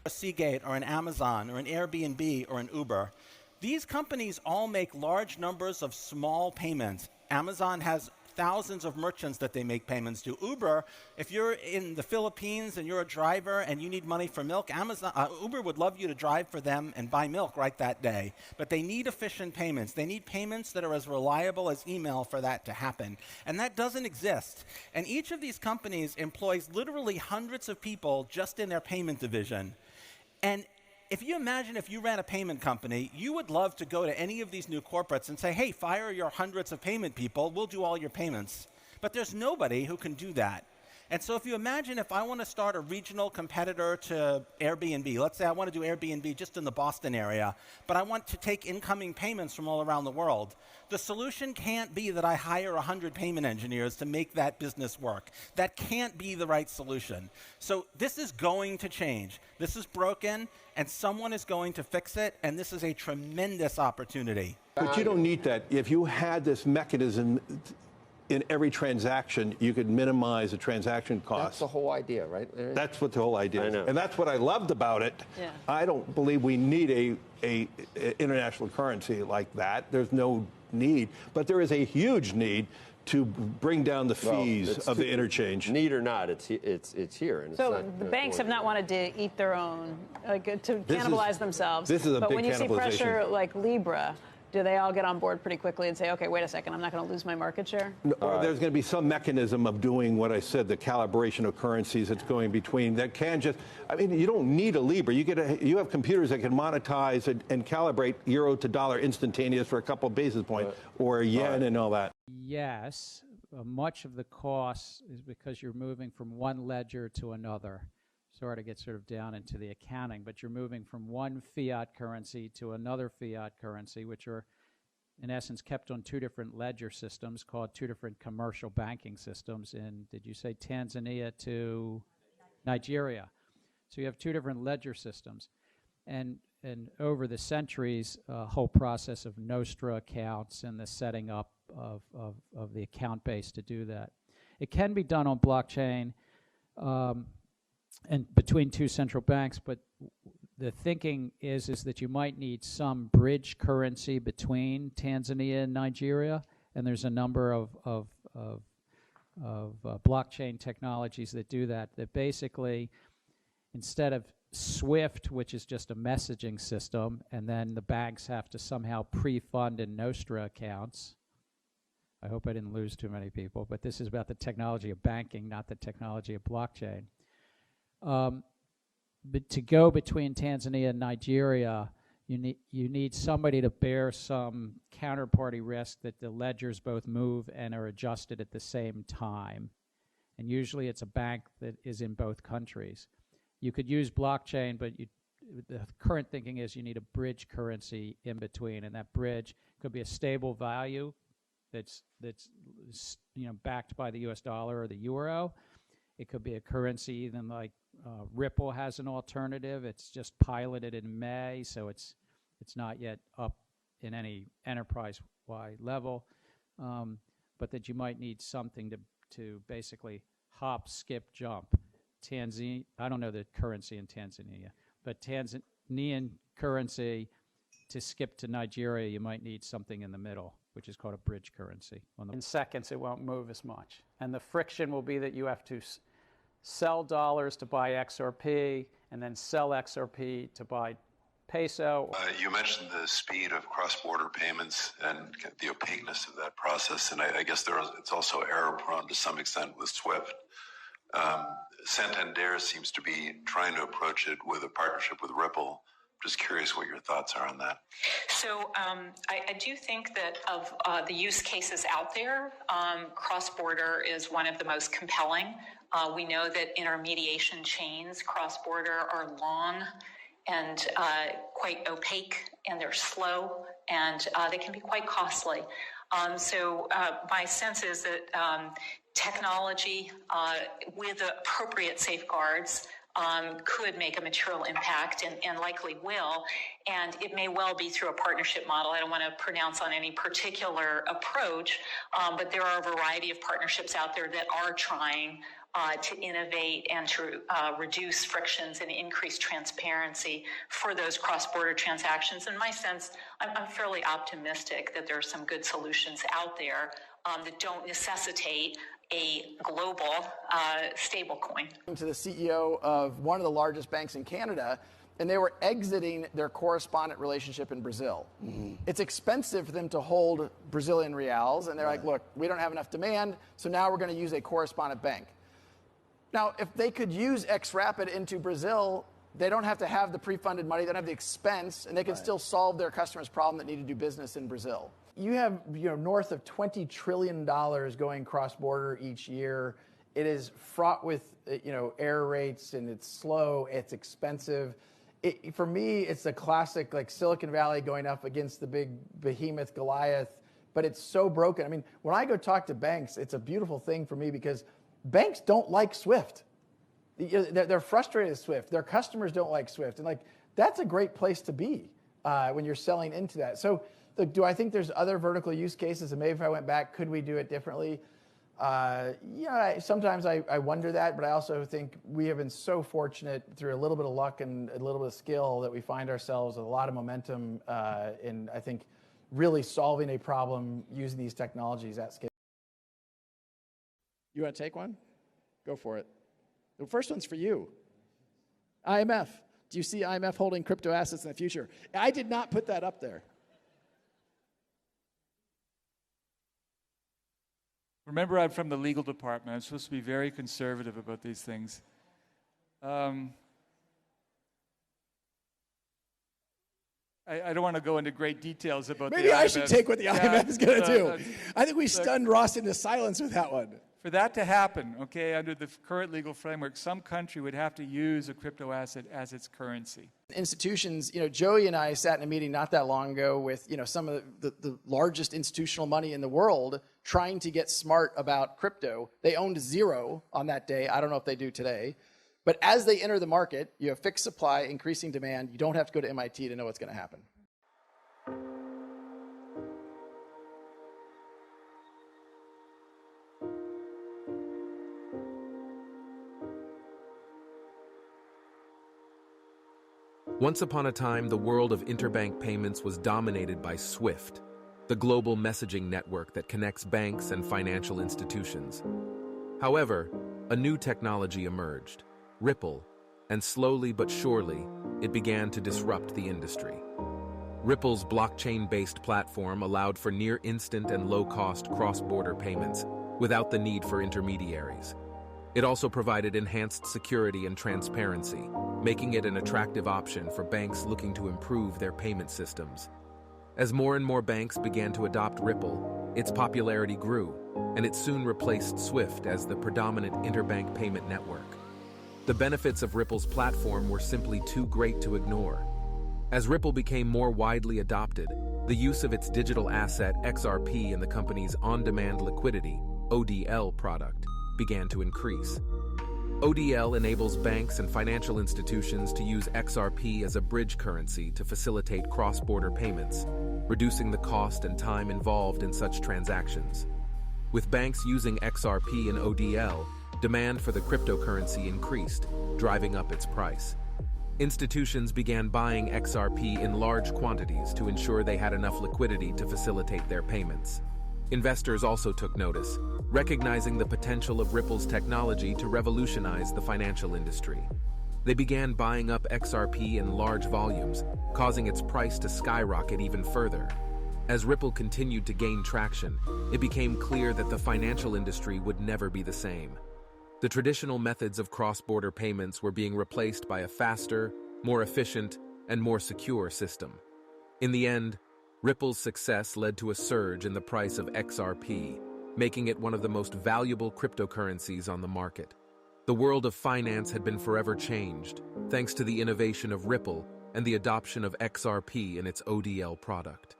a Seagate or an Amazon or an Airbnb or an Uber, these companies all make large numbers of small payments. Amazon has thousands of merchants that they make payments to. Uber, if you're in the Philippines and you're a driver and you need money for milk, Uber would love you to drive for them and buy milk right that day. But they need efficient payments. They need payments that are as reliable as email for that to happen. And that doesn't exist. And each of these companies employs literally hundreds of people just in their payment division. And if you imagine if you ran a payment company, you would love to go to any of these new corporates and say, hey, fire your hundreds of payment people, we'll do all your payments. But there's nobody who can do that. And so if you imagine if I want to start a regional competitor to Airbnb, let's say I want to do Airbnb just in the Boston area, but I want to take incoming payments from all around the world. The solution can't be that I hire 100 payment engineers to make that business work. That can't be the right solution. So this is going to change. This is broken, and someone is going to fix it, and this is a tremendous opportunity. But you don't need that. If you had this mechanism in every transaction, you could minimize the transaction cost. That's the whole idea, right? That's what the whole idea is. And that's what I loved about it. Yeah. I don't believe we need a international currency like that. There's no need. But there is a huge need to bring down the fees of the interchange. Need or not, it's here. And so it's not, the banks have not wanted to eat their own, to cannibalize themselves. This is a but big when you see cannibalization. pressure like Libra, do they all get on board pretty quickly and say, okay, wait a second, I'm not going to lose my market share? Or there's going to be some mechanism of doing what I said, the calibration of currencies that's going between that can just, I mean, you don't need a Libra. You have computers that can monetize and calibrate euro to dollar instantaneous for a couple of basis points, or yen and all that. Yes, much of the cost is because you're moving from one ledger to another. Sorry to get sort of down into the accounting, but you're moving from one fiat currency to another fiat currency, which are, in essence, kept on two different ledger systems called two different commercial banking systems in, did you say Tanzania to Nigeria? So you have two different ledger systems. And over the centuries, a whole process of Nostra accounts and the setting up of the account base to do that. It can be done on blockchain, and between two central banks, but the thinking is that you might need some bridge currency between Tanzania and Nigeria, and there's a number of blockchain technologies that do that. That basically, instead of SWIFT, which is just a messaging system, and then the banks have to somehow pre-fund in Nostra accounts. I hope I didn't lose too many people, but this is about the technology of banking, not the technology of blockchain. But to go between Tanzania and Nigeria, you need somebody to bear some counterparty risk that the ledgers both move and are adjusted at the same time. And usually it's a bank that is in both countries. You could use blockchain, but the current thinking is you need a bridge currency in between, and that bridge could be a stable value that's backed by the U.S. dollar or the euro. It could be a currency even like Ripple has an alternative. It's just piloted in May, so it's not yet up in any enterprise-wide level, but that you might need something to basically hop, skip, jump. I don't know the currency in Tanzania, but Tanzanian currency to skip to Nigeria, you might need something in the middle, which is called a bridge currency. In seconds, it won't move as much. And the friction will be that you have to sell dollars to buy XRP, and then sell XRP to buy peso. You mentioned the speed of cross-border payments and the opaqueness of that process, and I guess it's also error-prone to some extent with SWIFT. Santander seems to be trying to approach it with a partnership with Ripple. Just curious what your thoughts are on that. So I do think that of the use cases out there, cross-border is one of the most compelling. We know that intermediation chains cross-border are long and quite opaque, and they're slow, and they can be quite costly. So my sense is that technology with appropriate safeguards could make a material impact and likely will. And it may well be through a partnership model. I don't want to pronounce on any particular approach, but there are a variety of partnerships out there that are trying to innovate and to reduce frictions and increase transparency for those cross-border transactions. In my sense, I'm fairly optimistic that there are some good solutions out there that don't necessitate a global stablecoin. To the CEO of one of the largest banks in Canada, and they were exiting their correspondent relationship in Brazil. It's expensive for them to hold Brazilian reals, and they're like, look, we don't have enough demand, so now we're going to use a correspondent bank. Now, if they could use XRapid into Brazil, they don't have to have the pre-funded money, they don't have the expense, and they can still solve their customers' problem that need to do business in Brazil. You have north of $20 trillion going cross-border each year. It is fraught with error rates, and it's slow, it's expensive. For me, it's a classic like Silicon Valley going up against the big behemoth Goliath, but it's so broken. I mean, when I go talk to banks, it's a beautiful thing for me because banks don't like SWIFT. They're frustrated with SWIFT. Their customers don't like SWIFT. And that's a great place to be when you're selling into that. So do I think there's other vertical use cases? And maybe if I went back, could we do it differently? Sometimes I wonder that, but I also think we have been so fortunate through a little bit of luck and a little bit of skill that we find ourselves with a lot of momentum in, I think, really solving a problem using these technologies at scale. You want to take one? Go for it. The first one's for you. IMF. Do you see IMF holding crypto assets in the future? I did not put that up there. Remember, I'm from the legal department. I'm supposed to be very conservative about these things. I don't want to go into great details about Maybe I should take what the IMF is going to do. I think we look, stunned Ross into silence with that one. For that to happen, okay, under the current legal framework, some country would have to use a crypto asset as its currency. Institutions, Joey and I sat in a meeting not that long ago with, some of the largest institutional money in the world trying to get smart about crypto. They owned zero on that day. I don't know if they do today. But as they enter the market, you have fixed supply, increasing demand. You don't have to go to MIT to know what's going to happen. Once upon a time, the world of interbank payments was dominated by SWIFT, the global messaging network that connects banks and financial institutions. However, a new technology emerged, Ripple, and slowly but surely, it began to disrupt the industry. Ripple's blockchain-based platform allowed for near-instant and low-cost cross-border payments without the need for intermediaries. It also provided enhanced security and transparency, making it an attractive option for banks looking to improve their payment systems. As more and more banks began to adopt Ripple, its popularity grew, and it soon replaced SWIFT as the predominant interbank payment network. The benefits of Ripple's platform were simply too great to ignore. As Ripple became more widely adopted, the use of its digital asset XRP in the company's on-demand liquidity, ODL product, began to increase. ODL enables banks and financial institutions to use XRP as a bridge currency to facilitate cross-border payments, reducing the cost and time involved in such transactions. With banks using XRP and ODL, demand for the cryptocurrency increased, driving up its price. Institutions began buying XRP in large quantities to ensure they had enough liquidity to facilitate their payments. Investors also took notice, recognizing the potential of Ripple's technology to revolutionize the financial industry. They began buying up XRP in large volumes, causing its price to skyrocket even further. As Ripple continued to gain traction, it became clear that the financial industry would never be the same. The traditional methods of cross-border payments were being replaced by a faster, more efficient, and more secure system. In the end, Ripple's success led to a surge in the price of XRP, making it one of the most valuable cryptocurrencies on the market. The world of finance had been forever changed, thanks to the innovation of Ripple and the adoption of XRP in its ODL product.